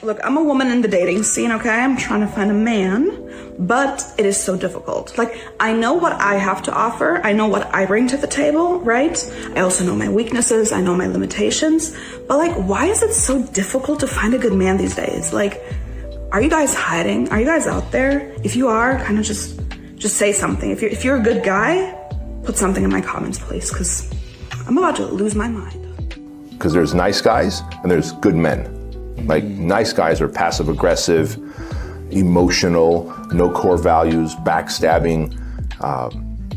Look, I'm a woman in the dating scene, okay? I'm trying to find a man, but it is so difficult. Like, I know what I have to offer. I know what I bring to the table, right? I also know my weaknesses. I know my limitations. But like, why is it so difficult to find a good man these days? Like, are you guys hiding? Are you guys out there? If you are, kind of just say something. If you're a good guy, put something in my comments, please, because I'm about to lose my mind. Because there's nice guys and there's good men. Like, nice guys are passive aggressive, emotional, no core values, backstabbing,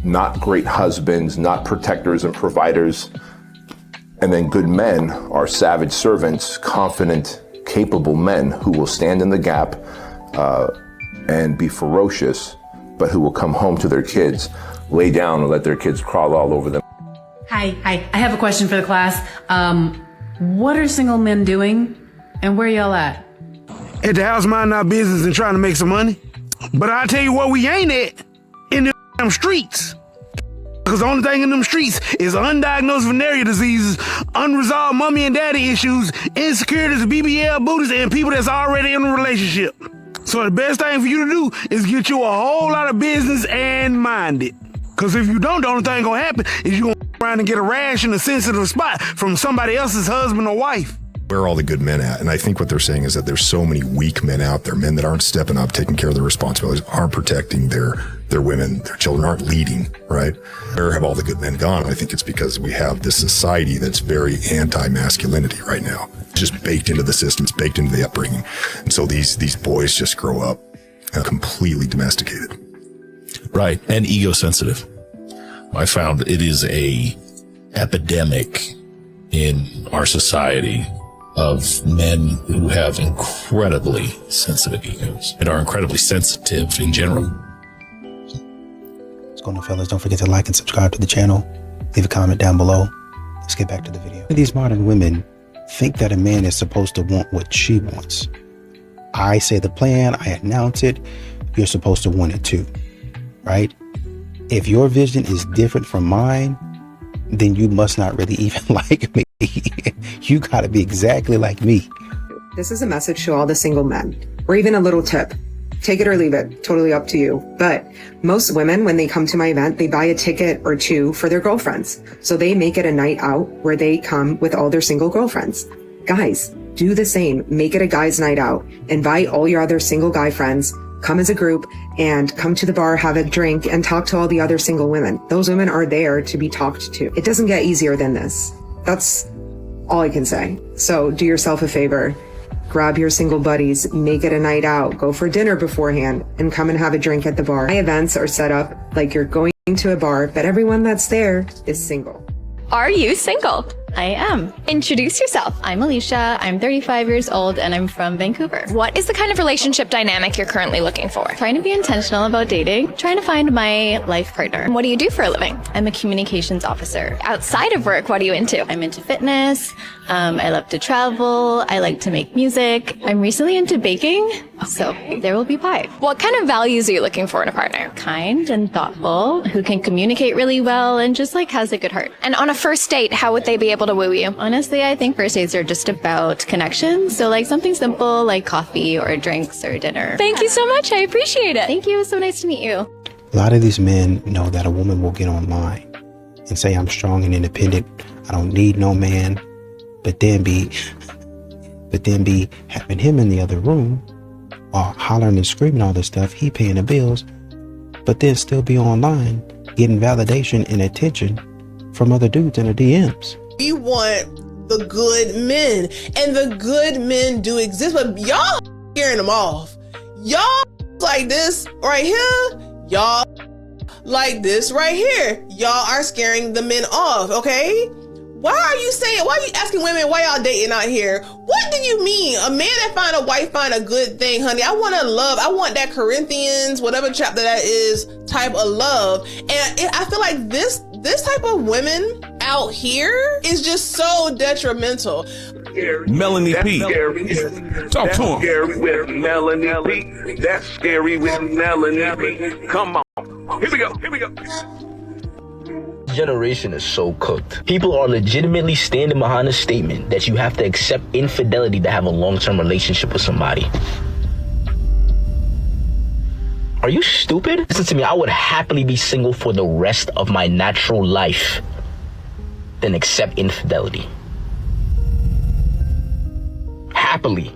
not great husbands, not protectors and providers. And then good men are savage servants, confident, capable men who will stand in the gap and be ferocious, but who will come home to their kids, lay down and let their kids crawl all over them. Hi. I have a question for the class. What are single men doing? And where y'all at? At the house minding our business and trying to make some money. But I tell you what we ain't at, in them streets. Because the only thing in them streets is undiagnosed venereal diseases, unresolved mommy and daddy issues, insecurities, BBL booties, and people that's already in a relationship. So the best thing for you to do is get you a whole lot of business and mind it. Because if you don't, the only thing gonna happen is you gonna around and get a rash in a sensitive spot from somebody else's husband or wife. Where are all the good men at? And I think what they're saying is that there's so many weak men out there, men that aren't stepping up, taking care of their responsibilities, aren't protecting their women, their children, aren't leading, right? Where have all the good men gone? I think it's because we have this society that's very anti-masculinity right now. It's just baked into the system, it's baked into the upbringing. And so these boys just grow up completely domesticated. Right, and ego-sensitive. I found it is a epidemic in our society of men who have incredibly sensitive egos and are incredibly sensitive in general. What's going on, fellas? Don't forget to like and subscribe to the channel. Leave a comment down below. Let's get back to the video. These modern women think that a man is supposed to want what she wants. I say the plan, I announce it, you're supposed to want it too, right? If your vision is different from mine, then you must not really even like me. You gotta be exactly like me. This is a message to all the single men, or even a little tip. Take it or leave it, totally up to you. But most women, when they come to my event, they buy a ticket or two for their girlfriends. So they make it a night out where they come with all their single girlfriends. Guys, do the same. Make it a guys' night out. Invite all your other single guy friends, come as a group, and come to the bar, have a drink, and talk to all the other single women. Those women are there to be talked to. It doesn't get easier than this. That's all I can say. So do yourself a favor. Grab your single buddies, make it a night out, go for dinner beforehand, and come and have a drink at the bar. My events are set up like you're going to a bar, but everyone that's there is single. Are you single? I am. Introduce yourself. I'm Alicia, I'm 35 years old, and I'm from Vancouver. What is the kind of relationship dynamic you're currently looking for? Trying to be intentional about dating, trying to find my life partner. What do you do for a living? I'm a communications officer. Outside of work, what are you into? I'm into fitness, I love to travel, I like to make music. I'm recently into baking, so there will be pie. What kind of values are you looking for in a partner? Kind and thoughtful, who can communicate really well, and just like has a good heart. And on a first date, how would they be able to woo you? Honestly, I think first dates are just about connection. So like something simple like coffee or drinks or dinner. Thank you so much. I appreciate it. Thank you. It was so nice to meet you. A lot of these men know that a woman will get online and say, I'm strong and independent. I don't need no man. But then be having him in the other room while hollering and screaming all this stuff. He paying the bills, but then still be online getting validation and attention from other dudes in the DMs. We want the good men, and the good men do exist, but y'all scaring them off. Y'all like this right here. Y'all like this right here. Y'all are scaring the men off, okay? Why are you asking women why y'all dating out here? What do you mean? A man that find a wife find a good thing, honey. I want that Corinthians, whatever chapter that is, type of love. And I feel like this type of women out here is just so detrimental. Melanie P. Talk to him. Scary with Melanie P. That's scary with Melanie P. Come on. Here we go. generation is so cooked. People are legitimately standing behind a statement that you have to accept infidelity to have a long-term relationship with somebody. Are you stupid? Listen to me, I would happily be single for the rest of my natural life than accept infidelity. Happily.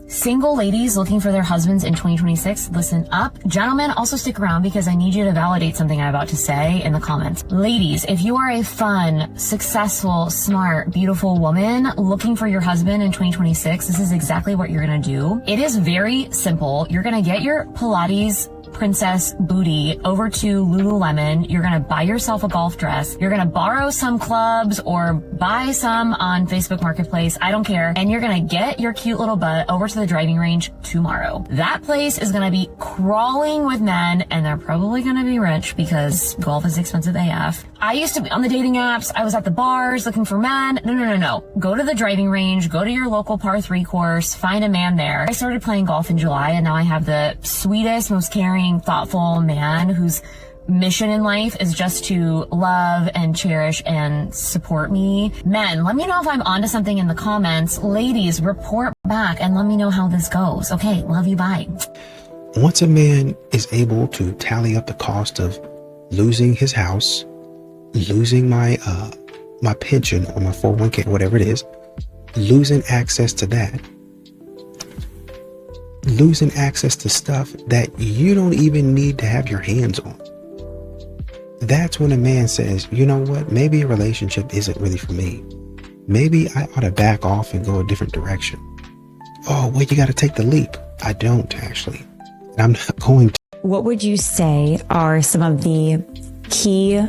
Single ladies looking for their husbands in 2026, listen up. Gentlemen, also stick around because I need you to validate something I'm about to say in the comments. Ladies, if you are a fun, successful, smart, beautiful woman looking for your husband in 2026, this is exactly what you're gonna do. It is very simple. You're gonna get your Pilates princess booty over to Lululemon. You're gonna buy yourself a golf dress. You're gonna borrow some clubs or buy some on Facebook Marketplace. I don't care. And you're gonna get your cute little butt over to the driving range tomorrow. That place is gonna be crawling with men, and they're probably gonna be rich because golf is expensive AF. I used to be on the dating apps. I was at the bars looking for men. No. Go to the driving range, go to your local par 3 course, find a man there. I started playing golf in July, and now I have the sweetest, most caring, thoughtful man whose mission in life is just to love and cherish and support me. Men, let me know if I'm onto something in the comments. Ladies, report back and let me know how this goes. Okay, love you, bye. Once a man is able to tally up the cost of losing his house, losing my pension or my 401k, whatever it is, losing access to that, losing access to stuff that you don't even need to have your hands on. That's when a man says, you know what, maybe a relationship isn't really for me. Maybe I ought to back off and go a different direction. Oh, well, you got to take the leap. I don't actually. And I'm not going to. What would you say are some of the key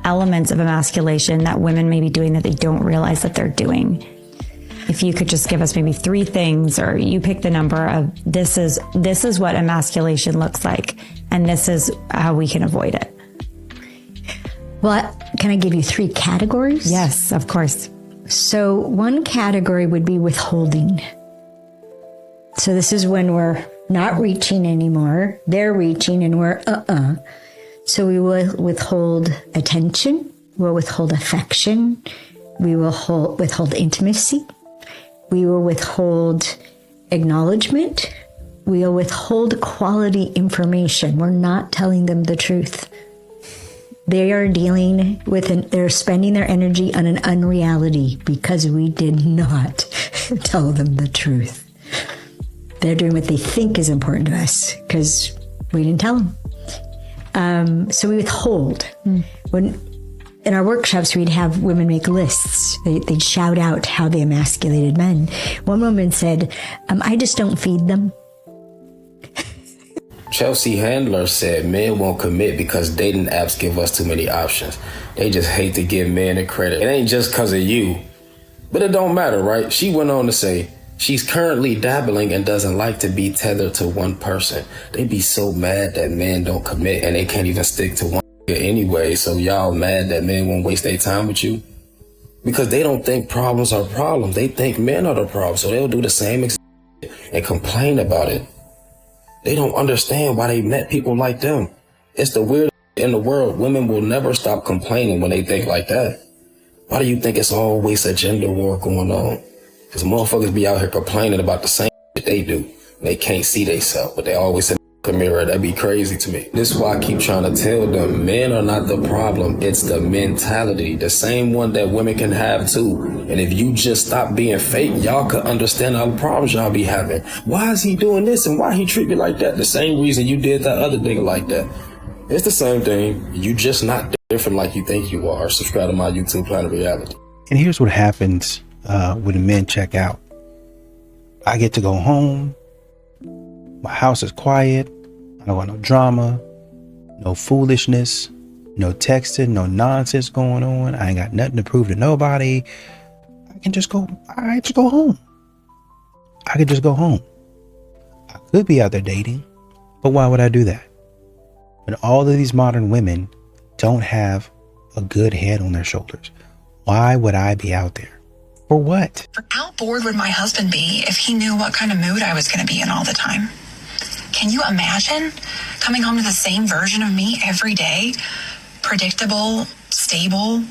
elements of emasculation that women may be doing that they don't realize that they're doing? If you could just give us maybe 3 things, or you pick the number of this is what emasculation looks like, and this is how we can avoid it. Well, can I give you 3 categories? Yes, of course. So one category would be withholding. So this is when we're not reaching anymore. They're reaching and we're So we will withhold attention. We'll withhold affection. We will withhold intimacy. We will withhold acknowledgement. We will withhold quality information. We're not telling them the truth. They are dealing with they're spending their energy on an unreality because we did not tell them the truth. They're doing what they think is important to us because we didn't tell them. So we withhold. When in our workshops, we'd have women make lists. They'd shout out how they emasculated men. One woman said, I just don't feed them. Chelsea Handler said men won't commit because dating apps give us too many options. They just hate to give men the credit. It ain't just because of you. But it don't matter, right? She went on to say, she's currently dabbling and doesn't like to be tethered to one person. They be so mad that men don't commit and they can't even stick to one anyway. So y'all mad that men won't waste their time with you? Because they don't think problems are problems. They think men are the problem. So they'll do the same and complain about it. They don't understand why they met people like them. It's the weirdest in the world. Women will never stop complaining when they think like that. Why do you think it's always a gender war going on? Because motherfuckers be out here complaining about the same shit they do. They can't see themselves, but they always in the mirror. That'd be crazy to me. This is why I keep trying to tell them men are not the problem. It's the mentality, the same one that women can have too. And if you just stop being fake, y'all could understand all the problems y'all be having. Why is he doing this and why he treat me like that? The same reason you did that other nigga like that. It's the same thing. You just not different like you think you are. Subscribe to my YouTube, Planet Reality. And here's what happens when the men check out. I get to go home. My house is quiet. I don't want no drama, no foolishness, no texting, no nonsense going on. I ain't got nothing to prove to nobody. I can just go home. I could just go home. I could be out there dating, but why would I do that? When all of these modern women don't have a good head on their shoulders, why would I be out there? For what? How bored would my husband be if he knew what kind of mood I was going to be in all the time? Can you imagine coming home to the same version of me every day? Predictable, stable,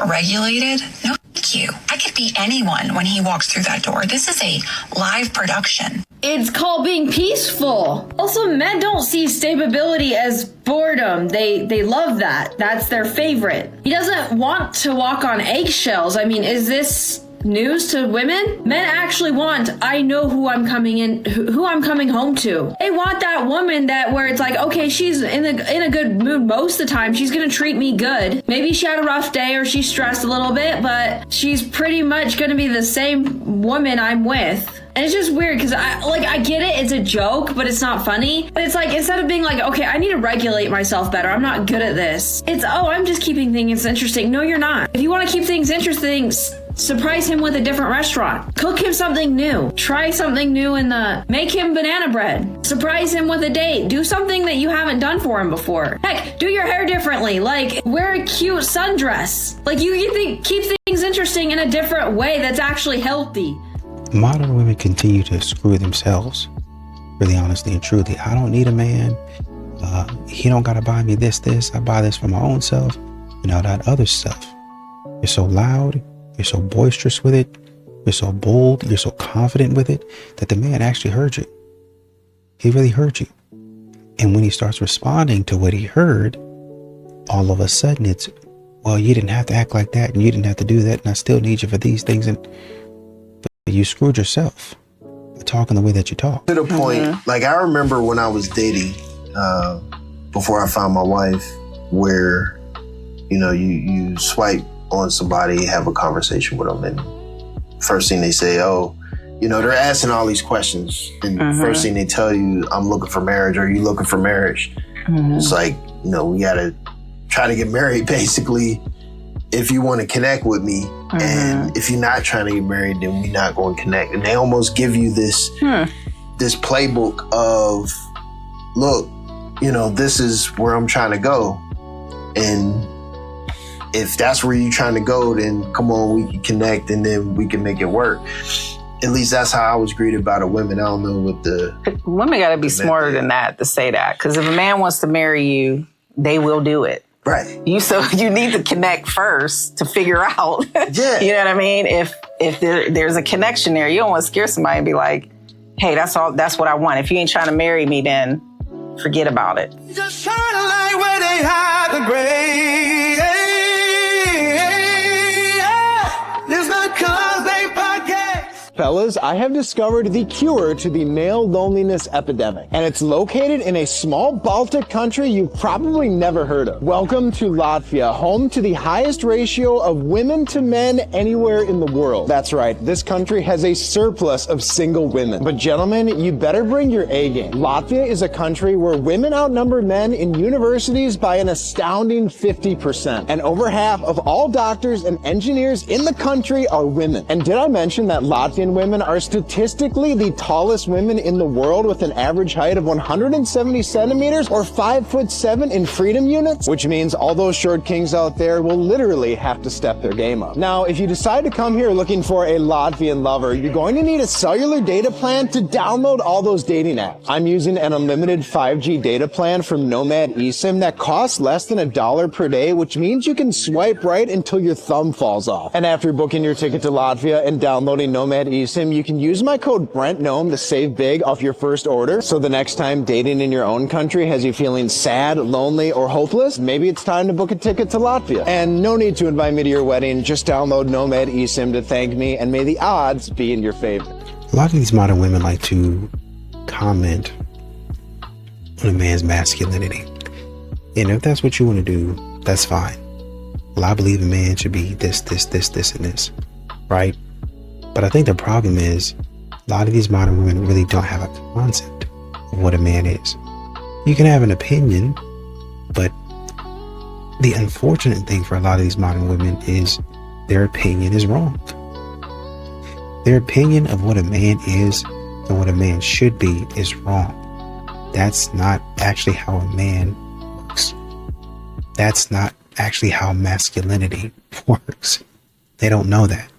regulated? No, thank you. I could be anyone when he walks through that door. This is a live production. It's called being peaceful. Also, men don't see stability as boredom. They love that. That's their favorite. He doesn't want to walk on eggshells. I mean, is this news to women? Men actually want, I know who I'm coming home to. They want that woman that where it's like, okay, she's in a good mood most of the time. She's gonna treat me good. Maybe she had a rough day or she's stressed a little bit, but she's pretty much gonna be the same woman I'm with. And it's just weird because I get it, it's a joke, but it's not funny. But it's like, instead of being like, okay, I need to regulate myself better, I'm not good at this. It's, oh, I'm just keeping things interesting. No, you're not. If you want to keep things interesting, surprise him with a different restaurant. Cook him something new. Try something new make him banana bread. Surprise him with a date. Do something that you haven't done for him before. Heck, do your hair differently. Like, wear a cute sundress. Like, keep things interesting in a different way that's actually healthy. Modern women continue to screw themselves, really honestly and truly. I don't need a man. He don't gotta buy me this. I buy this for my own self and all that other stuff. You're so loud, you're so boisterous with it, you're so bold, you're so confident with it that the man actually heard you. He really heard you. And when he starts responding to what he heard, all of a sudden it's, well, you didn't have to act like that and you didn't have to do that and I still need you for these things. But you screwed yourself by talking the way that you talk. To the point, like I remember when I was dating, before I found my wife, where, you swipe on somebody, have a conversation with them, and first thing they say, oh, they're asking all these questions, and first thing they tell you, I'm looking for marriage, or are you looking for marriage? It's like, we gotta try to get married, basically, if you want to connect with me. And if you're not trying to get married, then we're not going to connect. And they almost give you this playbook of, look, this is where I'm trying to go. And if that's where you're trying to go, then come on, we can connect and then we can make it work. At least that's how I was greeted by the women. I don't know what the... Women got to be smarter than that to say that. Because if a man wants to marry you, they will do it. Right. You need to connect first to figure out. Yeah. You know what I mean? If there's a connection there, you don't want to scare somebody and be like, hey, that's what I want. If you ain't trying to marry me, then forget about it. Just shine a light where they hide the gray. There's not cause they podcast. Fellas, I have discovered the cure to the male loneliness epidemic, and it's located in a small Baltic country you've probably never heard of. Welcome to Latvia, home to the highest ratio of women to men anywhere in the world. That's right, this country has a surplus of single women. But gentlemen, you better bring your A game. Latvia is a country where women outnumber men in universities by an astounding 50%, and over half of all doctors and engineers in the country are women. And did I mention that Latvian women are statistically the tallest women in the world with an average height of 170 centimeters or 5'7" in freedom units? Which means all those short kings out there will literally have to step their game up. Now, if you decide to come here looking for a Latvian lover, you're going to need a cellular data plan to download all those dating apps. I'm using an unlimited 5G data plan from Nomad eSIM that costs less than $1 per day, which means you can swipe right until your thumb falls off. And after booking your ticket to Latvia and downloading Nomad eSIM, you can use my code BRENTNOM to save big off your first order. So the next time dating in your own country has you feeling sad, lonely, or hopeless, maybe it's time to book a ticket to Latvia. And no need to invite me to your wedding, just download Nomad eSIM to thank me, and may the odds be in your favor. A lot of these modern women like to comment on a man's masculinity. And if that's what you want to do, that's fine. Well, I believe a man should be this, and this, right? But I think the problem is a lot of these modern women really don't have a concept of what a man is. You can have an opinion, but the unfortunate thing for a lot of these modern women is their opinion is wrong. Their opinion of what a man is and what a man should be is wrong. That's not actually how a man works. That's not actually how masculinity works. They don't know that.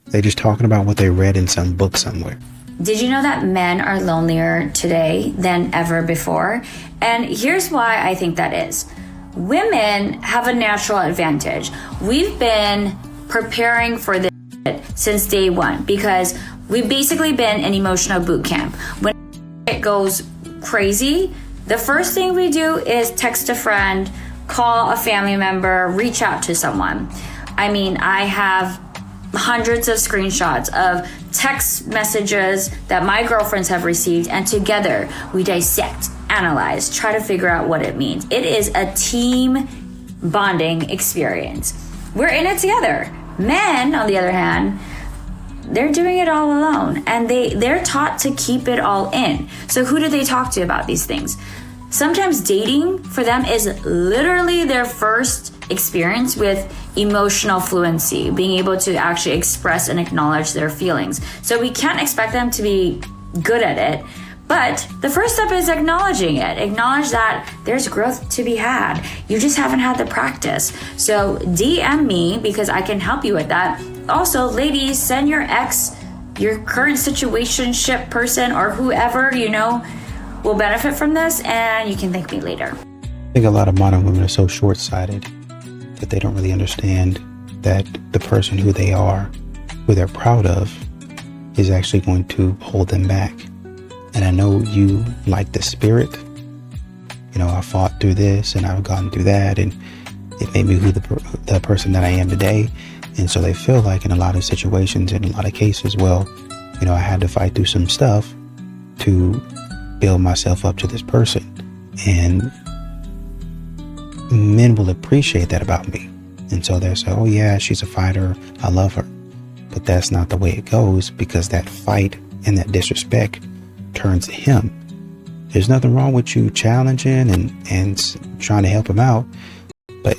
They're just talking about what they read in some book somewhere. Did you know that men are lonelier today than ever before? And here's why I think that is. women have a natural advantage. We've been preparing for this since day one because we've basically been in emotional boot camp. When it goes crazy, the first thing we do is text a friend, call a family member, reach out to someone. I mean, I have hundreds of screenshots of text messages that my girlfriends have received, and together we dissect, analyze, try to figure out what it means. It is a team bonding experience. We're in it together. Men, on the other hand, they're doing it all alone, and they're taught to keep it all in. So who do they talk to about these things? Sometimes dating for them is literally their first experience with emotional fluency, being able to actually express and acknowledge their feelings. So we can't expect them to be good at it, but the first step is acknowledging it. Acknowledge that there's growth to be had. You just haven't had the practice. So DM me because I can help you with that. Also, ladies, send your ex, your current situationship person, or whoever you know will benefit from this, and you can thank me later. I think a lot of modern women are so short-sighted that they don't really understand that the person who they are, who they're proud of, is actually going to hold them back. And I know you like the spirit. You know, I fought through this and I've gone through that, and it made me who the person that I am today. And so they feel like in a lot of situations, in a lot of cases, well, you know, I had to fight through some stuff to build myself up to this person. And men will appreciate that about me. And so they'll say, oh yeah, she's a fighter, I love her. But that's not the way it goes, because that fight and that disrespect turns to him. There's nothing wrong with you challenging and trying to help him out, but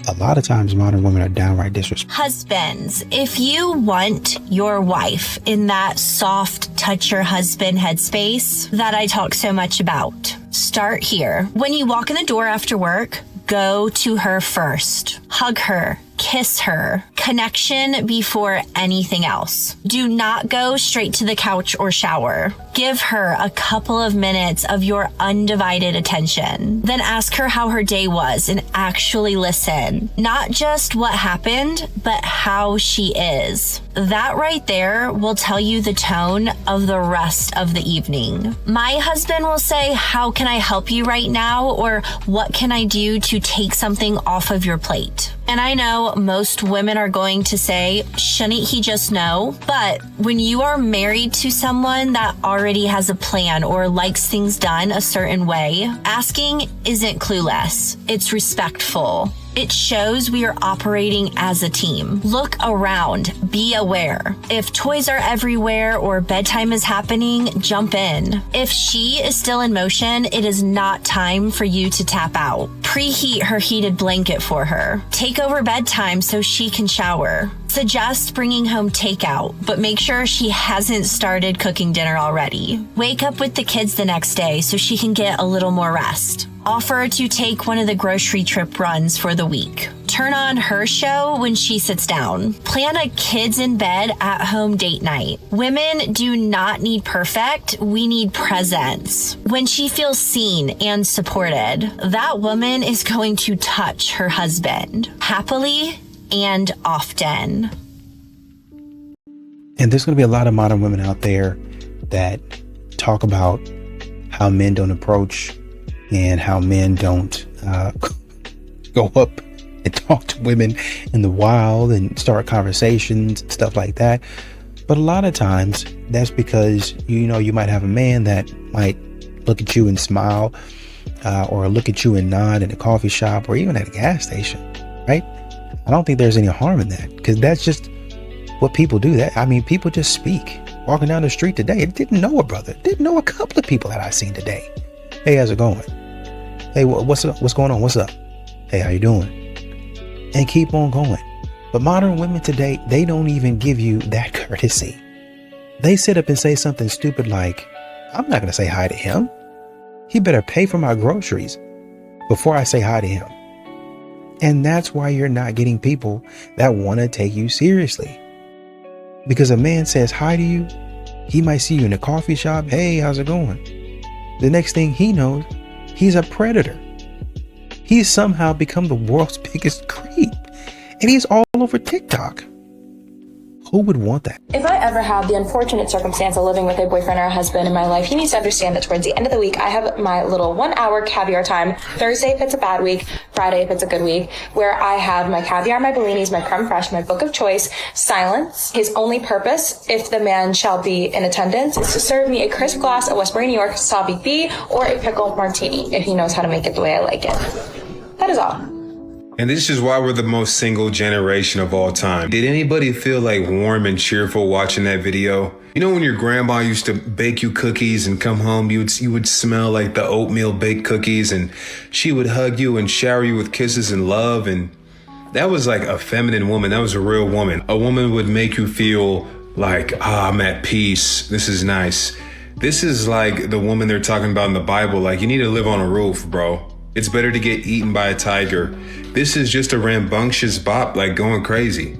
a lot of times modern women are downright disrespectful. Husbands, if you want your wife in that soft touch your husband headspace that I talk so much about, start here. When you walk in the door after work, go to her first. Hug her, kiss her. Connection before anything else. Do not go straight to the couch or shower. Give her a couple of minutes of your undivided attention. Then ask her how her day was and actually listen. Not just what happened, but how she is. That right there will tell you the tone of the rest of the evening. My husband will say, how can I help you right now? Or what can I do to take something off of your plate? And I know most women are going to say, shouldn't he just know? But when you are married to someone that already has a plan or likes things done a certain way, asking isn't clueless. It's respectful. It shows we are operating as a team. Look around, be aware. If toys are everywhere or bedtime is happening, jump in. If she is still in motion, it is not time for you to tap out. Preheat her heated blanket for her. Take over bedtime so she can shower. Suggest bringing home takeout, but make sure she hasn't started cooking dinner already. Wake up with the kids the next day so she can get a little more rest. Offer to take one of the grocery trip runs for the week. Turn on her show when she sits down. Plan a kids in bed at home date night. Women do not need perfect. We need presence. When she feels seen and supported, that woman is going to touch her husband happily and often. And there's going to be a lot of modern women out there that talk about how men don't approach and how men don't go up and talk to women in the wild and start conversations and stuff like that. But a lot of times that's because, you know, you might have a man that might look at you and smile or look at you and nod in a coffee shop or even at a gas station, right? I don't think there's any harm in that, because that's just what people do. That, I mean, people just speak. Walking down the street today, didn't know a brother, didn't know a couple of people that I've seen today. Hey, how's it going? Hey, what's up? What's going on? What's up? Hey, how you doing? And keep on going. But modern women today, they don't even give you that courtesy. They sit up and say something stupid like, I'm not going to say hi to him. He better pay for my groceries before I say hi to him. And that's why you're not getting people that want to take you seriously. Because a man says hi to you, he might see you in a coffee shop. Hey, how's it going? The next thing he knows, he's a predator. He's somehow become the world's biggest creep. And he's all over TikTok. Who would want that? If I ever have the unfortunate circumstance of living with a boyfriend or a husband in my life, he needs to understand that towards the end of the week, I have my little 1 hour caviar time. Thursday if it's a bad week, Friday if it's a good week, where I have my caviar, my bellinis, my creme fraiche, my book of choice, silence. His only purpose, if the man shall be in attendance, is to serve me a crisp glass of Westbury, New York, Sabi B, or a pickle martini, if he knows how to make it the way I like it. That is all. And this is why we're the most single generation of all time. Did anybody feel like warm and cheerful watching that video? You know when your grandma used to bake you cookies and come home, you would smell like the oatmeal baked cookies, and she would hug you and shower you with kisses and love, and that was like a feminine woman. That was a real woman. A woman would make you feel like, I'm at peace. This is nice. This is like the woman they're talking about in the Bible. Like, you need to live on a roof, bro. It's better to get eaten by a tiger. This is just a rambunctious bop, like going crazy.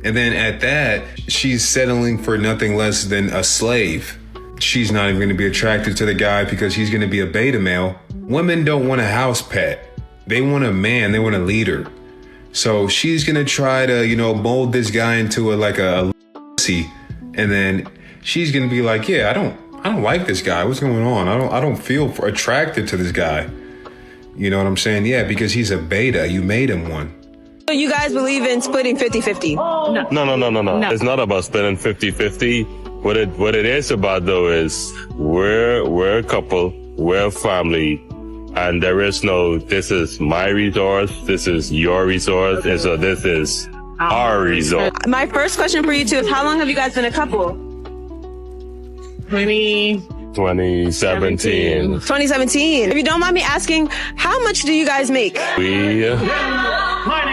And then at that, she's settling for nothing less than a slave. She's not even going to be attracted to the guy because he's going to be a beta male. Women don't want a house pet. They want a man. They want a leader. So she's going to try to, mold this guy into a pussy. And then she's going to be like, yeah, I don't like this guy. What's going on? I don't feel attracted to this guy. You know what I'm saying? Yeah, because he's a beta. You made him one. So you guys believe in splitting 50-50? No. It's not about splitting 50-50. What it is about though is we're a couple, we're a family, and there is no, this is my resource, this is your resource, and so this is our resource. My first question for you two is, how long have you guys been a couple? 2017. 2017. If you don't mind me asking, how much do you guys make? We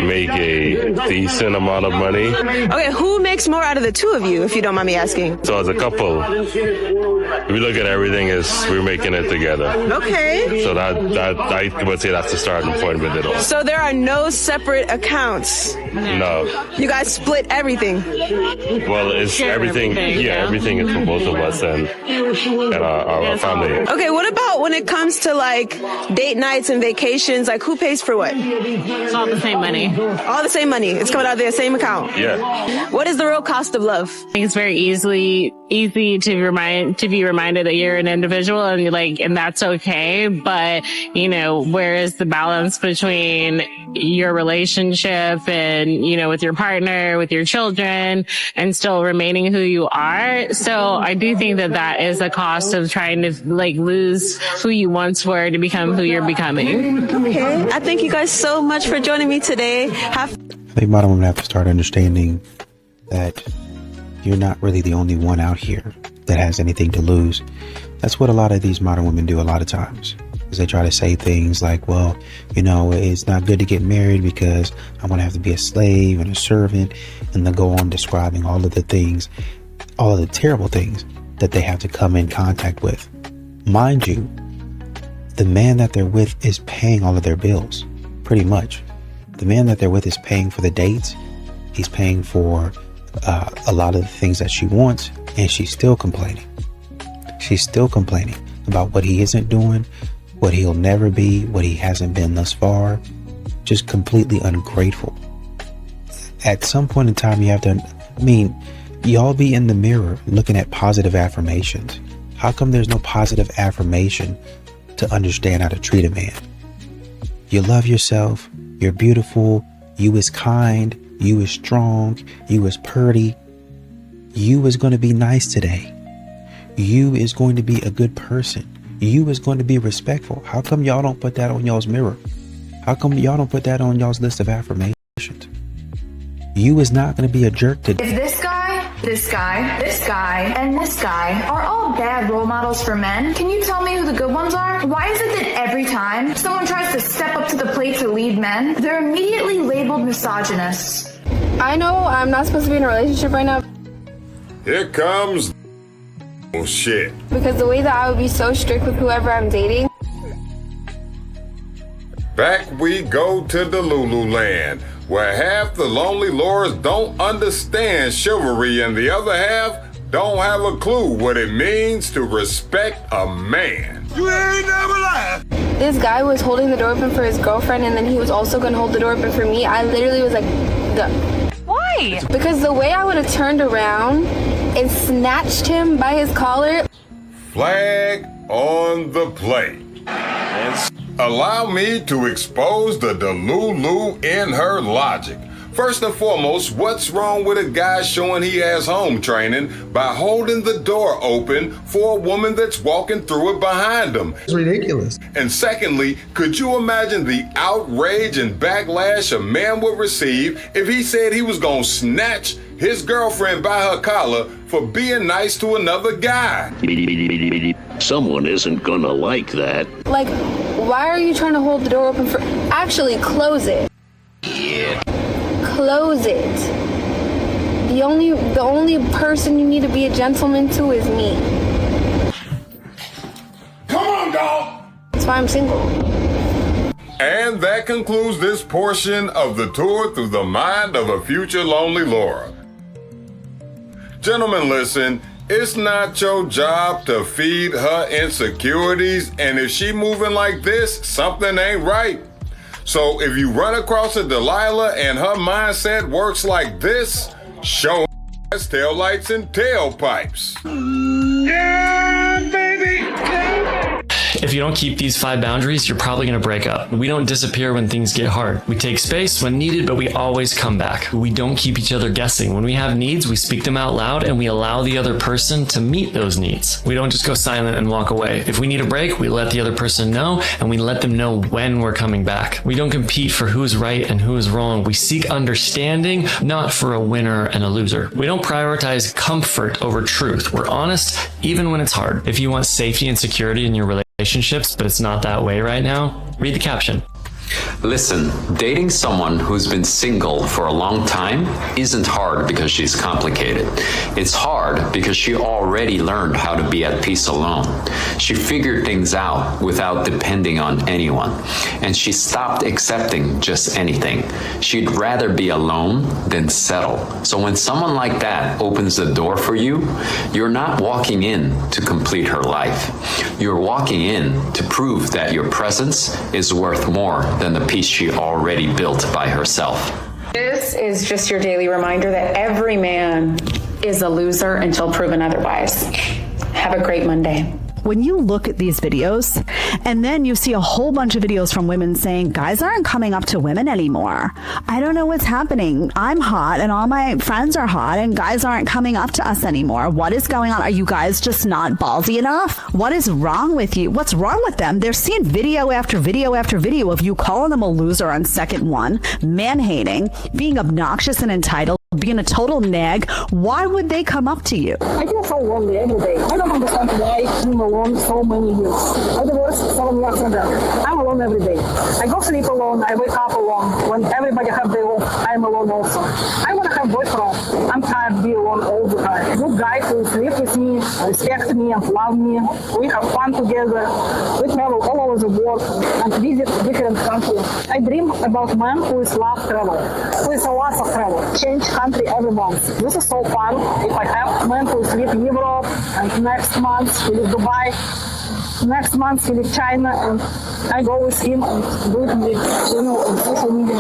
make a decent amount of money. Okay, who makes more out of the two of you, if you don't mind me asking? So as a couple, we look at everything as we're making it together. Okay. So that I would say that's the starting point with it all. So there are no separate accounts? No. You guys split everything? Well, it's everything. Yeah, everything is for both of us and our family. Okay, what about when it comes to like date nights and vacations? Like, who pays for what? It's all the same money. All the same money. It's coming out of the same account. Yeah. What is the real cost of love? I think it's very easy to be reminded that you're an individual and that's okay. But, where is the balance between your relationship and, with your partner, with your children, and still remaining who you are? So I do think that is a cost of trying to lose who you once were to become who you're becoming. Okay. I thank you guys so much for joining me today. I think modern women have to start understanding that you're not really the only one out here that has anything to lose. That's what a lot of these modern women do a lot of times. Is they try to say things like, well, it's not good to get married because I'm going to have to be a slave and a servant. And they'll go on describing all of the things, all of the terrible things that they have to come in contact with. Mind you, the man that they're with is paying all of their bills, pretty much. The man that they're with is paying for the dates. He's paying for a lot of the things that she wants, and she's still complaining. She's still complaining about what he isn't doing, what he'll never be, what he hasn't been thus far. Just completely ungrateful. At some point in time, you have to, y'all be in the mirror looking at positive affirmations. How come there's no positive affirmation to understand how to treat a man? You love yourself. You're beautiful. You is kind. You is strong. You is pretty. You is going to be nice today. You is going to be a good person. You is going to be respectful. How come y'all don't put that on y'all's mirror? How come y'all don't put that on y'all's list of affirmations? You is not going to be a jerk today. If this guy, this guy, this guy, and this guy are all bad role models for men, can you tell me who the good ones are? Why is it that every time someone tries to step up to the plate to lead men, they're immediately labeled misogynists? I know I'm not supposed to be in a relationship right now. Here comes shit. Because the way that I would be so strict with whoever I'm dating. Back we go to the Lulu land, where half the lonely lords don't understand chivalry and the other half don't have a clue what it means to respect a man. You ain't never lied. This guy was holding the door open for his girlfriend, and then he was also gonna hold the door open for me. I literally was like, why? Because the way I would have turned around and snatched him by his collar. Flag on the play. Allow me to expose the Delulu in her logic. First and foremost, what's wrong with a guy showing he has home training by holding the door open for a woman that's walking through it behind him? It's ridiculous. And secondly, could you imagine the outrage and backlash a man would receive if he said he was gonna snatch his girlfriend by her collar for being nice to another guy? Someone isn't gonna like that. Like, why are you trying to hold the door open for? Actually, close it. Yeah. Close it. The only person you need to be a gentleman to is me. Come on, dog. That's why I'm single. And that concludes this portion of the tour through the mind of a future lonely Laura. Gentlemen, listen, it's not your job to feed her insecurities, and if she moving like this, something ain't right. So if you run across a Delilah and her mindset works like this, show her taillights and tailpipes. Yeah, baby! If you don't keep these 5 boundaries, you're probably going to break up. We don't disappear when things get hard. We take space when needed, but we always come back. We don't keep each other guessing. When we have needs, we speak them out loud and we allow the other person to meet those needs. We don't just go silent and walk away. If we need a break, we let the other person know and we let them know when we're coming back. We don't compete for who is right and who is wrong. We seek understanding, not for a winner and a loser. We don't prioritize comfort over truth. We're honest even when it's hard. If you want safety and security in your relationships, but it's not that way right now, read the caption. Listen, dating someone who's been single for a long time isn't hard because she's complicated. It's hard because she already learned how to be at peace alone. She figured things out without depending on anyone, and she stopped accepting just anything. She'd rather be alone than settle. So when someone like that opens the door for you, you're not walking in to complete her life. You're walking in to prove that your presence is worth more than the piece she already built by herself. This is just your daily reminder that every man is a loser until proven otherwise. Have a great Monday. When you look at these videos and then you see a whole bunch of videos from women saying guys aren't coming up to women anymore. I don't know what's happening. I'm hot and all my friends are hot and guys aren't coming up to us anymore. What is going on? Are you guys just not ballsy enough? What is wrong with you? What's wrong with them? They're seeing video after video after video of you calling them a loser on second one, man-hating, being obnoxious and entitled, being a total nag. Why would they come up to you? I feel so lonely every day. I don't understand why I'm alone so many years. I divorced 7 years ago. I'm alone every day. I go sleep alone. I wake up alone. When everybody have their own, I'm alone also. I want to have boyfriend. I'm tired of being alone all the time. Good guy who sleep with me, respect me, and love me. We have fun together. We travel all over the world and visit different countries. I dream about man who is love travel, who is a lot of travel. Change country every month. This is so fun. If I have a man who live in Europe, and next month he live Dubai, next month he live China, and I go with him and do it with, on social media.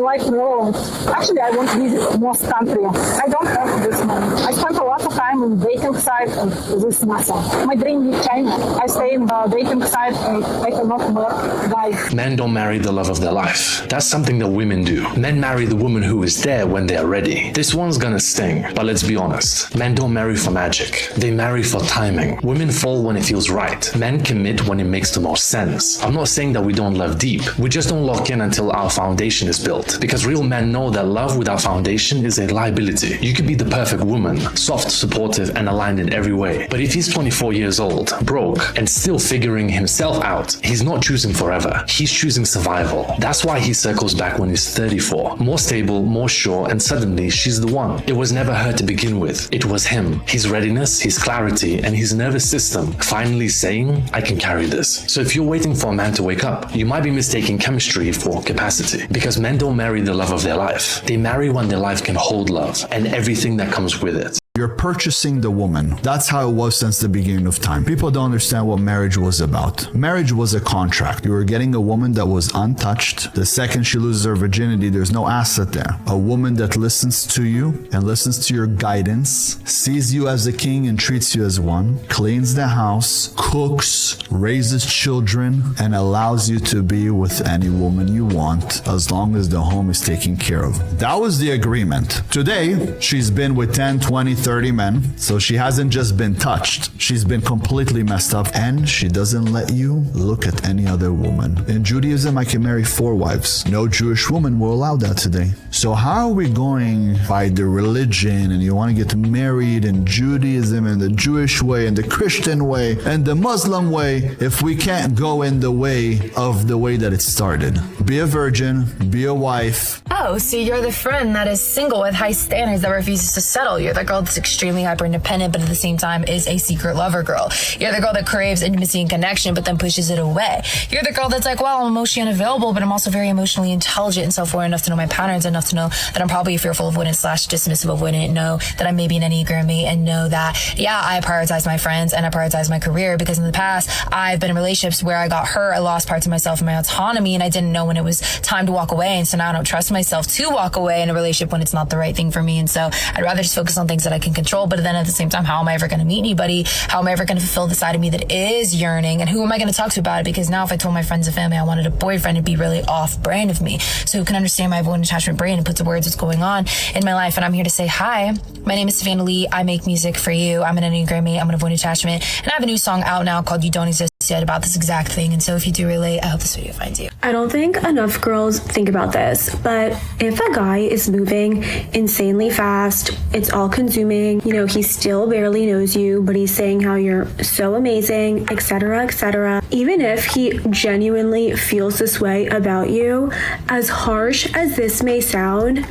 Like travel. Actually, I want to visit most countries. I don't have this money. I spent a lot of time in dating site and this nothing. My dream is China. I stay in the dating site and I cannot work, guys. Men don't marry the love of their life. That's something that women do. Men marry the woman who is there when they are ready. This one's gonna sting, but let's be honest. Men don't marry for magic. They marry for timing. Women fall when it feels right. Men commit when it makes the most sense. I'm not saying that we don't love deep. We just don't lock in until our foundation is built. Because real men know that love without foundation is a liability. You could be the perfect woman, soft, supportive, and aligned in every way. But if he's 24 years old, broke, and still figuring himself out, he's not choosing forever. He's choosing survival. That's why he circles back when he's 34. More stable, more sure, and suddenly she's the one. It was never her to begin with. It was him. His readiness, his clarity, and his nervous system finally saying, I can carry this. So if you're waiting for a man to wake up, you might be mistaking chemistry for capacity. Because men don't marry the love of their life. They marry when their life can hold love and everything that comes with it. You're purchasing the woman. That's how it was since the beginning of time. People don't understand what marriage was about. Marriage was a contract. You were getting a woman that was untouched. The second she loses her virginity, there's no asset there. A woman that listens to you and listens to your guidance, sees you as a king and treats you as one, cleans the house, cooks, raises children, and allows you to be with any woman you want as long as the home is taken care of. That was the agreement. Today, she's been with 10, 20, 30 men, so she hasn't just been touched, she's been completely messed up, and she doesn't let you look at any other woman. In Judaism, I can marry 4 wives. No Jewish woman will allow that today. So how are we going by the religion, and you want to get married in Judaism and the Jewish way and the Christian way and the Muslim way if we can't go in the way that it started? Be a virgin, be a wife. Oh, so you're the friend that is single with high standards that refuses to settle. You're the girl that's extremely hyper independent, but at the same time is a secret lover girl. You're the girl that craves intimacy and connection, but then pushes it away. You're the girl that's like, well, I'm emotionally unavailable, but I'm also very emotionally intelligent and self-aware enough to know my patterns, enough to know that I'm probably fearful avoidant / dismissive avoidant, know that I'm maybe an Enneagram 8, and know that, yeah, I prioritize my friends and I prioritize my career, because in the past, I've been in relationships where I got hurt, I lost parts of myself and my autonomy, and I didn't know when it was time to walk away, and so now I don't trust myself to walk away in a relationship when it's not the right thing for me, and so I'd rather just focus on things that I can control. But then at the same time, how am I ever going to meet anybody? How am I ever going to fulfill the side of me that is yearning? And who am I going to talk to about it? Because now if I told my friends and family I wanted a boyfriend, it'd be really off brand of me. So who can understand my avoidant attachment brain and put to words what's going on in my life? And I'm here to say, hi, my name is Savannah Lee. I make music for you. I'm an Enneagram 8. I'm an avoidant attachment. And I have a new song out now called You Don't Exist Yet about this exact thing. And so if you do relate, I hope this video finds you. I don't think enough girls think about this, but if a guy is moving insanely fast, it's all consuming, you know, he still barely knows you, but he's saying how you're so amazing, etc., etc. Even if he genuinely feels this way about you, as harsh as this may sound,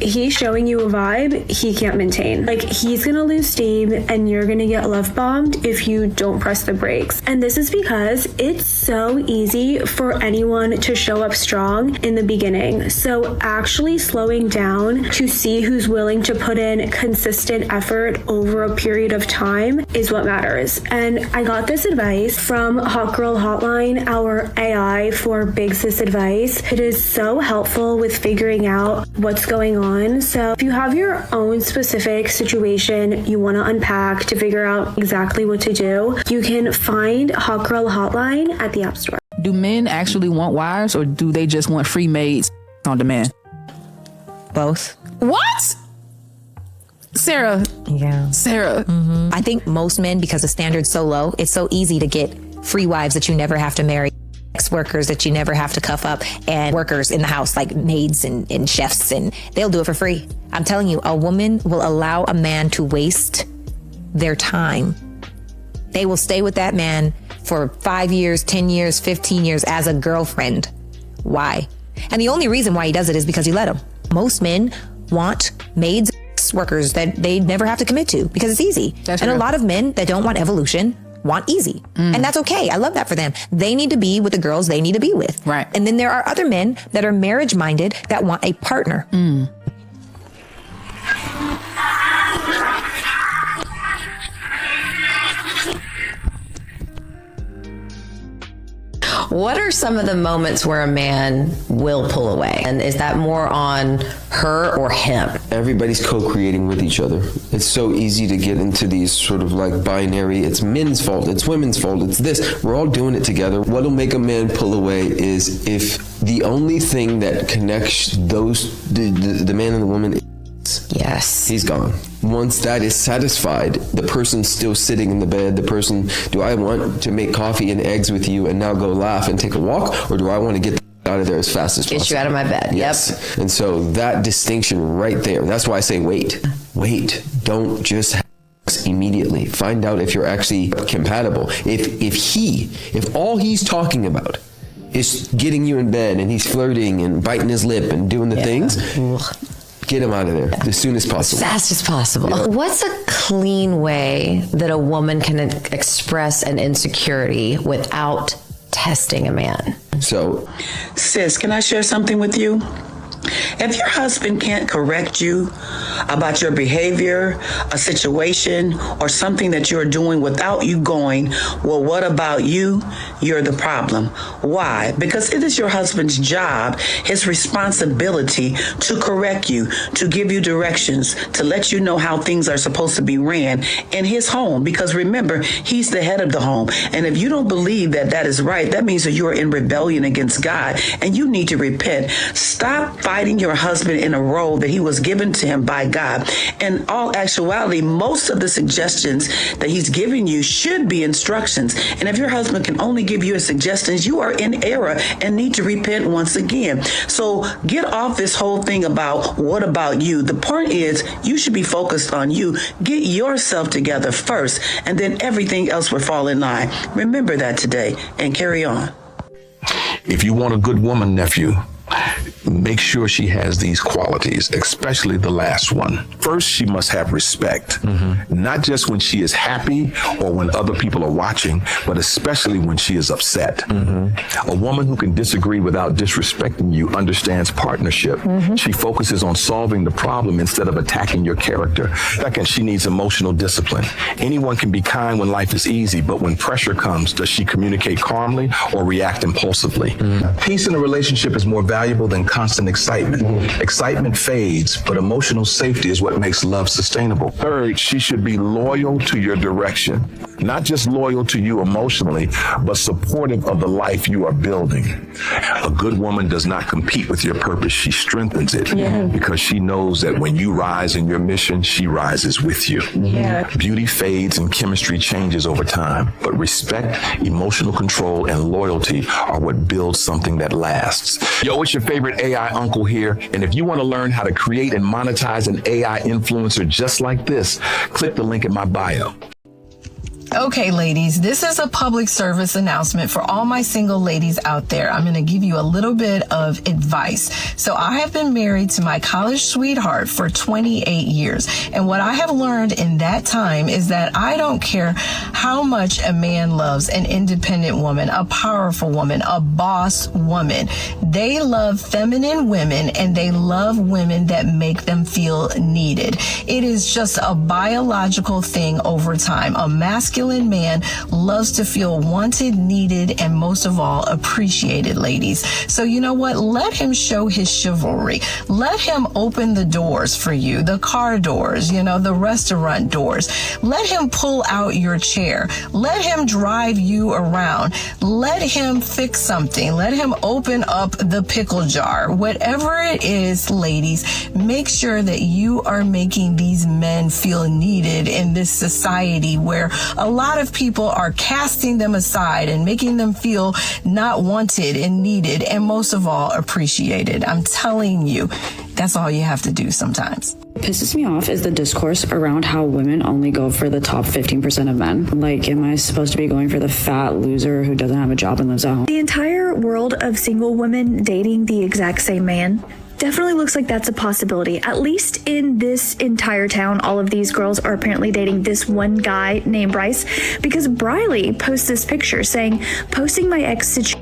he's showing you a vibe he can't maintain. Like, he's gonna lose steam and you're gonna get love bombed if you don't press the brakes. And this is because it's so easy for anyone to show up strong in the beginning. So actually slowing down to see who's willing to put in consistent effort over a period of time is what matters. And I got this advice from Hot Girl Hotline, our AI for Big Sis advice. It is so helpful with figuring out what's going on. So if you have your own specific situation you want to unpack to figure out exactly what to do, you can find Hot Girl Hotline at the App Store. Do men actually want wives, or do they just want free maids on demand? Both. What? Sarah. Yeah. Sarah. Mm-hmm. I think most men, because the standard's so low, it's so easy to get free wives that you never have to marry. Workers that you never have to cuff up, and workers in the house like maids and chefs, and they'll do it for free. I'm telling you, a woman will allow a man to waste their time. They will stay with that man for 5 years, 10 years, 15 years as a girlfriend. Why? And the only reason why he does it is because you let him. Most men want maids, workers that they never have to commit to because it's easy. That's and real. A lot of men that don't want evolution want easy. And that's okay. I love that for them. They need to be with the girls they need to be with. Right. And then there are other men that are marriage minded that want a partner. What are some of the moments where a man will pull away? And is that more on her or him? Everybody's co-creating with each other. It's so easy to get into these sort of like binary, it's men's fault, it's women's fault, it's this. We're all doing it together. What'll make a man pull away is if the only thing that connects those, the man and the woman, yes, he's gone. Once that is satisfied, the person's still sitting in the bed. The person, do I want to make coffee and eggs with you and now go laugh and take a walk? Or do I want to get out of there as fast as possible? Get you out of my bed. Yes. Yep. And so that distinction right there, that's why I say wait. Don't just have sex immediately. Find out if you're actually compatible. If all he's talking about is getting you in bed and he's flirting and biting his lip and doing the things, get him out of there as soon as possible. As fast as possible. Yeah. What's a clean way that a woman can express an insecurity without testing a man? So, sis, can I share something with you? If your husband can't correct you about your behavior, a situation, or something that you're doing without you going, well, what about you? You're the problem. Why? Because it is your husband's job, his responsibility to correct you, to give you directions, to let you know how things are supposed to be ran in his home. Because remember, he's the head of the home. And if you don't believe that that is right, that means that you are in rebellion against God and you need to repent. Stop fighting your husband in a role that he was given to him by God. In all actuality, most of the suggestions that he's giving you should be instructions. And if your husband can only give you suggestions, you are in error and need to repent once again. So get off this whole thing about what about you. The point is you should be focused on you. Get yourself together first, and then everything else will fall in line. Remember that today and carry on. If you want a good woman, nephew, make sure she has these qualities, especially the last one. First, she must have respect, not just when she is happy or when other people are watching, but especially when she is upset. A woman who can disagree without disrespecting you understands partnership. She focuses on solving the problem instead of attacking your character. Second, she needs emotional discipline. Anyone can be kind when life is easy, but when pressure comes, does she communicate calmly or react impulsively? Peace in a relationship is more valuable than constant excitement. Excitement fades, but emotional safety is what makes love sustainable. Third, she should be loyal to your direction. Not just loyal to you emotionally, but supportive of the life you are building. A good woman does not compete with your purpose. She strengthens it because she knows that when you rise in your mission, she rises with you. Beauty fades and chemistry changes over time, but respect, emotional control, and loyalty are what builds something that lasts. Yo, it's your favorite AI uncle here. And if you want to learn how to create and monetize an AI influencer just like this, click the link in my bio. Okay, ladies, this is a public service announcement for all my single ladies out there. I'm going to give you a little bit of advice. So I have been married to my college sweetheart for 28 years. And what I have learned in that time is that I don't care how much a man loves an independent woman, a powerful woman, a boss woman. They love feminine women and they love women that make them feel needed. It is just a biological thing over time. A masculine man loves to feel wanted, needed, and most of all, appreciated, ladies. So you know what? Let him show his chivalry. Let him open the doors for you, the car doors, the restaurant doors. Let him pull out your chair. Let him drive you around. Let him fix something. Let him open up the pickle jar. Whatever it is, ladies, make sure that you are making these men feel needed in this society where a lot of people are casting them aside and making them feel not wanted and needed and most of all appreciated. I'm telling you, that's all you have to do sometimes. What pisses me off is the discourse around how women only go for the top 15% of men. Like, am I supposed to be going for the fat loser who doesn't have a job and lives at home? The entire world of single women dating the exact same man definitely looks like that's a possibility. At least in this entire town, all of these girls are apparently dating this one guy named Bryce, because Briley posts this picture saying, posting my ex situation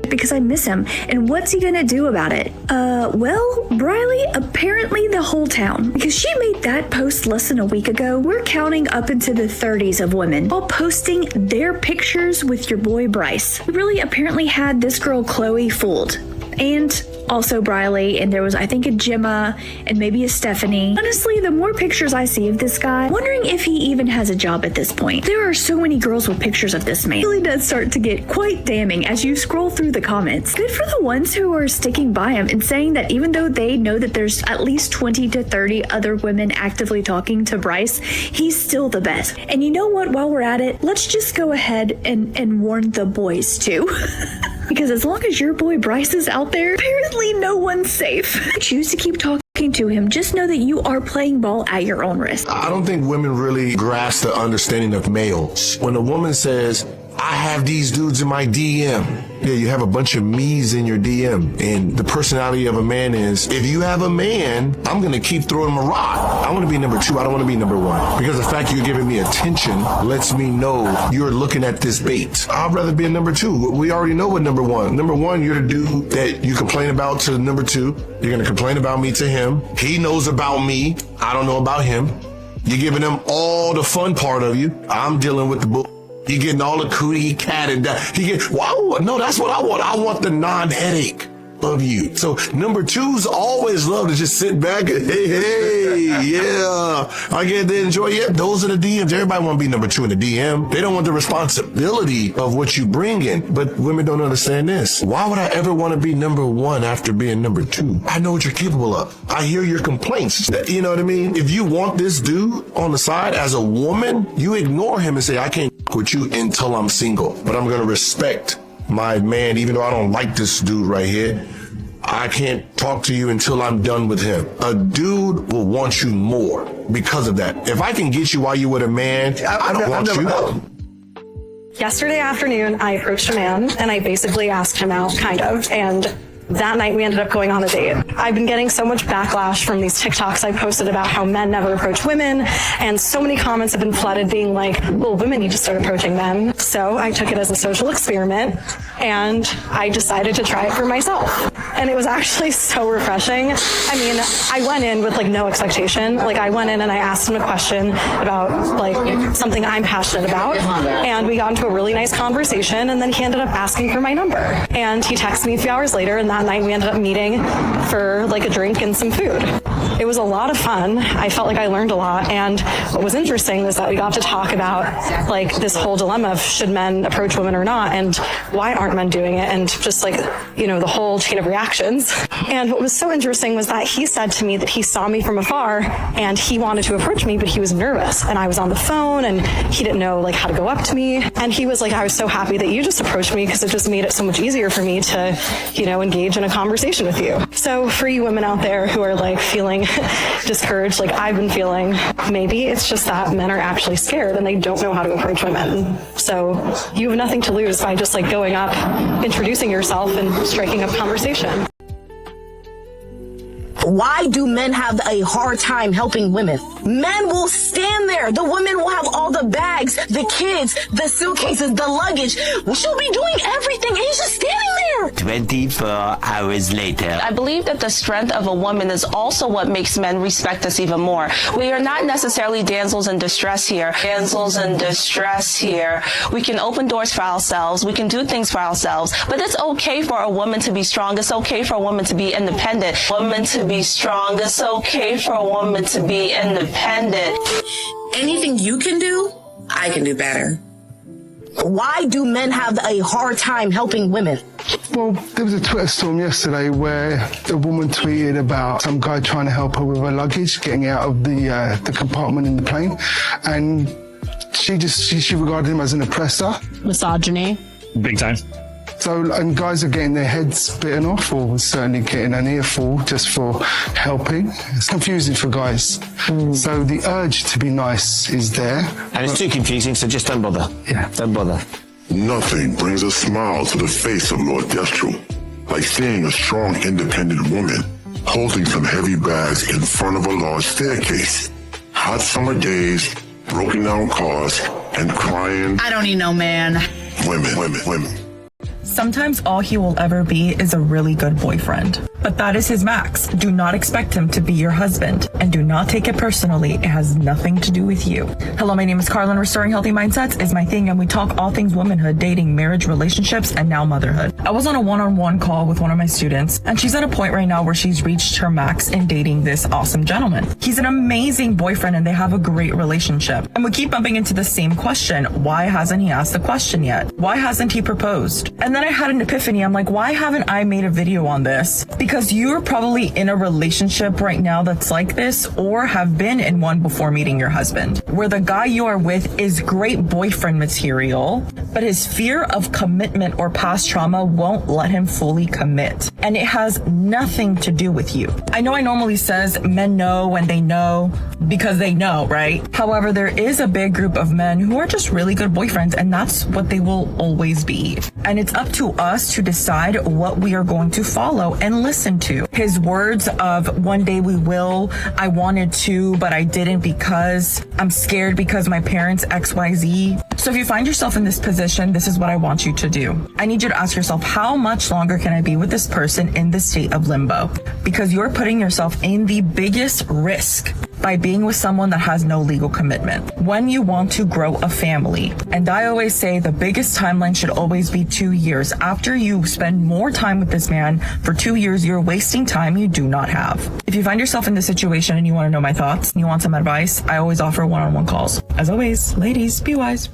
because I miss him, and what's he gonna do about it? Well, Briley, apparently the whole town, because she made that post less than a week ago. We're counting up into the 30s of women all posting their pictures with your boy Bryce. We really apparently had this girl Chloe fooled. And also Briley, and there was, I think, a Gemma and maybe a Stephanie. Honestly, the more pictures I see of this guy, wondering if he even has a job at this point. There are so many girls with pictures of this man. It really does start to get quite damning as you scroll through the comments. Good for the ones who are sticking by him and saying that even though they know that there's at least 20 to 30 other women actively talking to Bryce, he's still the best. And you know what, while we're at it, let's just go ahead and warn the boys too. Because as long as your boy Bryce is out there, apparently no one's safe. If you choose to keep talking to him, just know that you are playing ball at your own risk. I don't think women really grasp the understanding of males. When a woman says, I have these dudes in my DM. Yeah, you have a bunch of me's in your DM. And the personality of a man is, if you have a man, I'm going to keep throwing him a rock. I want to be number 2. I don't want to be number 1. Because the fact you're giving me attention lets me know you're looking at this bait. I'd rather be a number 2. We already know what number 1. Number 1, you're the dude that you complain about to number 2. You're going to complain about me to him. He knows about me. I don't know about him. You're giving him all the fun part of you. I'm dealing with the bull. You're getting all the cootie cat and that. Wow, no, that's what I want. I want the non-headache of you. So number 2s always love to just sit back and hey, yeah, I get to enjoy. Yeah, those are the DMs. Everybody want to be number 2 in the DM. They don't want the responsibility of what you bring in. But women don't understand this. Why would I ever want to be number 1 after being number 2? I know what you're capable of. I hear your complaints. You know what I mean? If you want this dude on the side as a woman, you ignore him and say, I can't with you until I'm single. But I'm going to respect my man, even though I don't like this dude right here. I can't talk to you until I'm done with him. A dude will want you more because of that. If I can get you while you're with a man, I don't want you. Yesterday afternoon, I approached a man and I basically asked him out, kind of, and that night we ended up going on a date. I've been getting so much backlash from these TikToks I posted about how men never approach women, and so many comments have been flooded being like, well, women need to start approaching men. So I took it as a social experiment and I decided to try it for myself. And it was actually so refreshing. I mean, I went in with like no expectation. Like I went in and I asked him a question about like something I'm passionate about, and we got into a really nice conversation, and then he ended up asking for my number. And he texted me a few hours later, and that night we ended up meeting for like a drink and some food. It was a lot of fun. I felt like I learned a lot, and what was interesting is that we got to talk about like this whole dilemma of should men approach women or not, and why aren't men doing it, and just like, you know, the whole chain of reactions. And what was so interesting was that he said to me that he saw me from afar and he wanted to approach me, but he was nervous, and I was on the phone and he didn't know like how to go up to me, and he was like, I was so happy that you just approached me because it just made it so much easier for me to, you know, engage in a conversation with you. So for you women out there who are like feeling discouraged like I've been feeling, maybe it's just that men are actually scared and they don't know how to approach women. So you have nothing to lose by just like going up, introducing yourself and striking up conversation. Why do men have a hard time helping women? Men will stand there. The women will have all the bags, the kids, the suitcases, the luggage. She'll be doing everything, and he's just standing there. 24 hours later. I believe that the strength of a woman is also what makes men respect us even more. We are not necessarily damsels in distress here. Damsels in distress here. We can open doors for ourselves. We can do things for ourselves. But it's okay for a woman to be strong. It's okay for a woman to be independent. Woman to be strong. It's okay for a woman to be independent. Anything you can do, I can do better. Why do men have a hard time helping women? Well, there was a Twitter storm yesterday where a woman tweeted about some guy trying to help her with her luggage, getting out of the compartment in the plane, and she regarded him as an oppressor. Misogyny. Big time. So, and guys are getting their heads bitten off, or certainly getting an earful just for helping. It's confusing for guys. So the urge to be nice is there. And it's too confusing, so just don't bother. Yeah. Don't bother. Nothing brings a smile to the face of Lord Destro like seeing a strong, independent woman holding some heavy bags in front of a large staircase. Hot summer days, broken down cars, and crying. I don't need no man. Women. Sometimes all he will ever be is a really good boyfriend. But that is his max. Do not expect him to be your husband. And do not take it personally. It has nothing to do with you. Hello, my name is Carla, and Restoring Healthy Mindsets is my thing, and we talk all things womanhood, dating, marriage, relationships, and now motherhood. I was on a one-on-one call with one of my students, and she's at a point right now where she's reached her max in dating this awesome gentleman. He's an amazing boyfriend, and they have a great relationship. And we keep bumping into the same question. Why hasn't he asked the question yet? Why hasn't he proposed? And then I had an epiphany. I'm like, why haven't I made a video on this? Because you're probably in a relationship right now that's like this, or have been in one before meeting your husband, where the guy you are with is great boyfriend material, but his fear of commitment or past trauma won't let him fully commit. and it has nothing to do with you. I know I normally says men know when they know because they know, right? However, there is a big group of men who are just really good boyfriends, and that's what they will always be. And it's up to us to decide what we are going to follow and listen to. His words of one day we will, I wanted to, but I didn't because I'm scared because my parents XYZ. So if you find yourself in this position, this is what I want you to do. I need you to ask yourself, how much longer can I be with this person in the state of limbo? Because you're putting yourself in the biggest risk by being with someone that has no legal commitment when you want to grow a family. And I always say the biggest timeline should always be 2 years. After you spend more time with this man for 2 years, you're wasting time you do not have. If you find yourself in this situation and you want to know my thoughts and you want some advice, I always offer one-on-one calls. As always, ladies, be wise.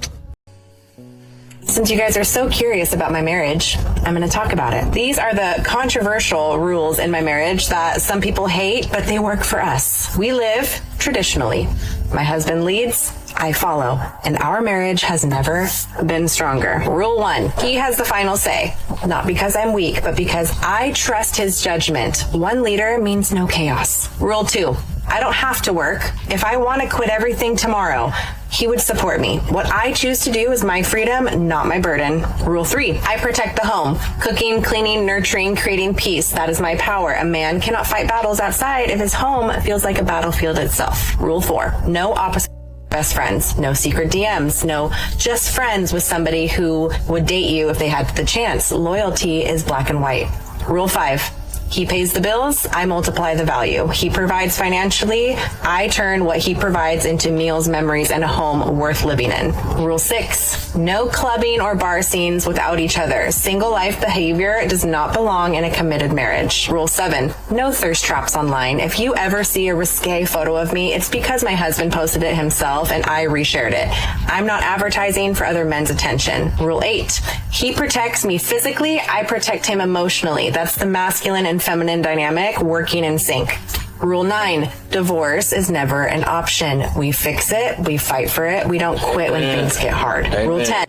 Since you guys are so curious about my marriage, I'm going to talk about it. These are the controversial rules in my marriage that some people hate, but they work for us. We live traditionally. My husband leads, I follow, and our marriage has never been stronger. Rule 1, he has the final say. Not because I'm weak, but because I trust his judgment. One leader means no chaos. Rule 2, I don't have to work. If I want to quit everything tomorrow, he would support me. What I choose to do is my freedom, not my burden. Rule 3, I protect the home. Cooking, cleaning, nurturing, creating peace. That is my power. A man cannot fight battles outside if his home feels like a battlefield itself. Rule 4, no opposite best friends. No secret DMs. No just friends with somebody who would date you if they had the chance. Loyalty is black and white. Rule 5, he pays the bills, I multiply the value. He provides financially, I turn what he provides into meals, memories, and a home worth living in. Rule 6, no clubbing or bar scenes without each other. Single life behavior does not belong in a committed marriage. Rule 7, no thirst traps online. If you ever see a risque photo of me, it's because my husband posted it himself and I reshared it. I'm not advertising for other men's attention. Rule 8, he protects me physically, I protect him emotionally. That's the masculine and feminine dynamic working in sync. Rule 9, divorce is never an option. We fix it, we fight for it, we don't quit when things get hard. Amen. Rule 10,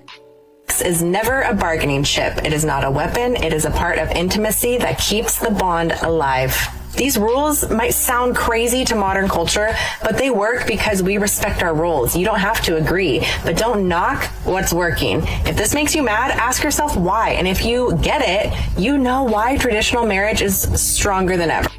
sex is never a bargaining chip. It is not a weapon, it is a part of intimacy that keeps the bond alive. These rules might sound crazy to modern culture, but they work because we respect our roles. You don't have to agree, but don't knock what's working. If this makes you mad, ask yourself why. And if you get it, you know why traditional marriage is stronger than ever.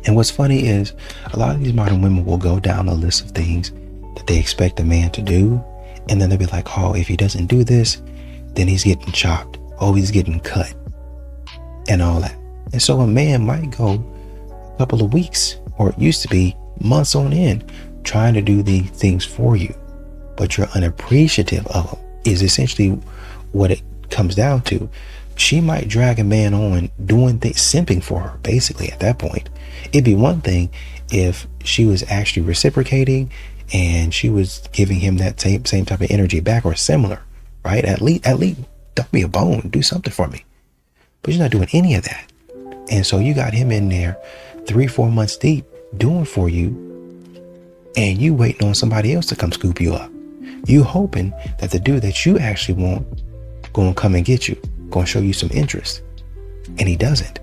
And what's funny is a lot of these modern women will go down a list of things that they expect a man to do. And then they'll be like, oh, if he doesn't do this, then he's getting chopped. Oh, he's getting cut and all that. And so a man might go a couple of weeks, or it used to be months on end, trying to do the things for you, but you're unappreciative of them is essentially what it comes down to. She might drag a man on doing things, simping for her, basically at that point. It'd be one thing if she was actually reciprocating and she was giving him that same type of energy back or similar, right? At least dump me a bone, do something for me. But you're not doing any of that. And so you got him in there 3-4 months deep doing for you, and you waiting on somebody else to come scoop you up. You hoping that the dude that you actually want gonna come and get you, gonna show you some interest. And he doesn't.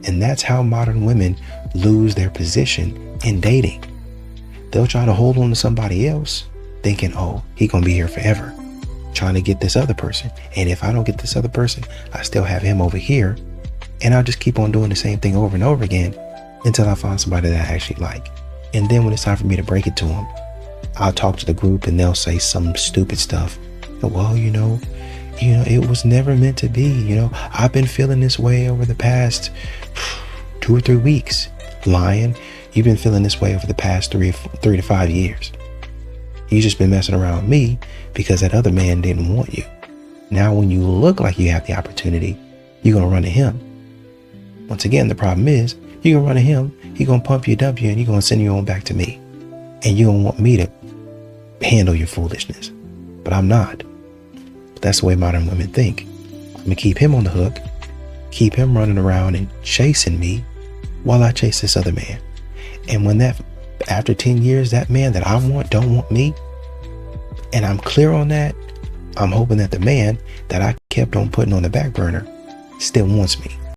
And that's how modern women lose their position in dating. They'll try to hold on to somebody else thinking, oh, he gonna be here forever, trying to get this other person. And if I don't get this other person, I still have him over here. And I'll just keep on doing the same thing over and over again until I find somebody that I actually like. And then when it's time for me to break it to them, I'll talk to the group and they'll say some stupid stuff. Well, you know, it was never meant to be. I've been feeling this way over the past 2 or 3 weeks. Lying. You've been feeling this way over the past 3 to 5 years. You just been messing around with me because that other man didn't want you. Now, when you look like you have the opportunity, you're going to run to him. Once again, the problem is you're going to run to him. He's going to pump you, dump you, and he's going to send you on back to me. And you don't want me to handle your foolishness. But I'm not. But that's the way modern women think. I'm going to keep him on the hook, keep him running around and chasing me while I chase this other man. And when after 10 years, that man that I want don't want me, and I'm clear on that, I'm hoping that the man that I kept on putting on the back burner still wants me.